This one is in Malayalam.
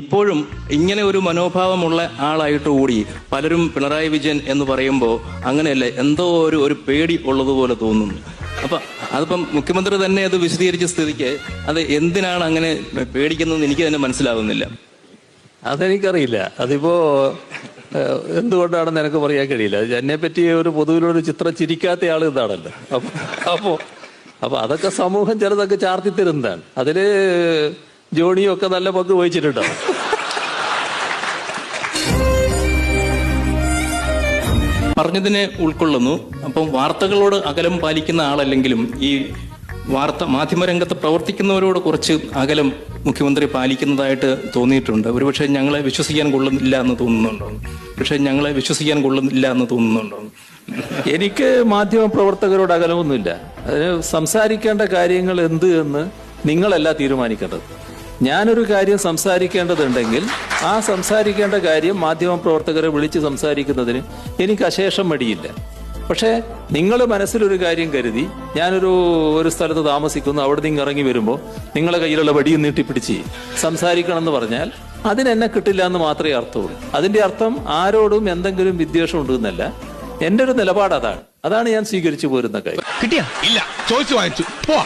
ഇപ്പോഴും ഇങ്ങനെ ഒരു മനോഭാവമുള്ള ആളായിട്ട് കൂടി പലരും പിണറായി വിജയൻ എന്ന് പറയുമ്പോൾ അങ്ങനെയല്ല, എന്തോ ഒരു പേടി ഉള്ളതുപോലെ തോന്നുന്നു. അപ്പൊ അതിപ്പം മുഖ്യമന്ത്രി തന്നെ അത് വിശദീകരിച്ച സ്ഥിതിക്ക് അത് എന്തിനാണ് അങ്ങനെ പേടിക്കുന്നതെന്ന് എനിക്ക് തന്നെ മനസ്സിലാവുന്നില്ല. അതെനിക്കറിയില്ല. അതിപ്പോ എന്തുകൊണ്ടാണെന്ന് എനിക്ക് പറയാൻ കഴിയില്ല. എന്നെ പറ്റി ഒരു പൊതുവിലൊരു ചിത്രം ചിരിക്കാത്ത ആൾ ഇതാണല്ലോ. അപ്പൊ അതൊക്കെ സമൂഹം ചിലതൊക്കെ ചാർത്തി തരുന്നതാണ്. അതില് ജോണിയും ഒക്കെ നല്ല പങ്ക് വഹിച്ചിട്ടുണ്ടാവും. പറഞ്ഞതിനെ ഉൾക്കൊള്ളുന്നു. അപ്പം വാർത്തകളോട് അകലം പാലിക്കുന്ന ആളല്ലെങ്കിലും ഈ മാധ്യമരംഗത്ത് പ്രവർത്തിക്കുന്നവരോട് കുറച്ച് അകലം മുഖ്യമന്ത്രി പാലിക്കുന്നതായിട്ട് തോന്നിയിട്ടുണ്ട്. ഒരുപക്ഷെ ഞങ്ങളെ വിശ്വസിക്കാൻ കൊള്ളുന്നില്ല എന്ന് തോന്നുന്നുണ്ടോ? എനിക്ക് മാധ്യമ പ്രവർത്തകരോട് അകലമൊന്നുമില്ല. അതിന് സംസാരിക്കേണ്ട കാര്യങ്ങൾ എന്ത് എന്ന് നിങ്ങളല്ല തീരുമാനിക്കേണ്ടത്. ഞാനൊരു കാര്യം സംസാരിക്കേണ്ടതുണ്ടെങ്കിൽ ആ സംസാരിക്കേണ്ട കാര്യം മാധ്യമ പ്രവർത്തകരെ വിളിച്ച് സംസാരിക്കുന്നതിന് എനിക്ക് അശേഷം മടിയില്ല. പക്ഷേ നിങ്ങൾ മനസ്സിലൊരു കാര്യം കരുതി ഒരു സ്ഥലത്ത് താമസിക്കുന്നു, അവിടെ നിന്ന് ഇറങ്ങി വരുമ്പോൾ നിങ്ങളെ കയ്യിലുള്ള വടിയും നീട്ടിപ്പിടിച്ച് സംസാരിക്കണം എന്ന് പറഞ്ഞാൽ അതിനെന്നെ കിട്ടില്ല എന്ന് മാത്രമേ അർത്ഥമുള്ളൂ. അതിന്റെ അർത്ഥം ആരോടും എന്തെങ്കിലും വിദ്വേഷം ഉണ്ടെന്നല്ല. എന്റെ ഒരു നിലപാട് അതാണ് ഞാൻ സ്വീകരിച്ചു പോരുന്ന കാര്യം. കിട്ടിയാ ഇല്ല, ചോദിച്ചു വാങ്ങിച്ചു പോവാ.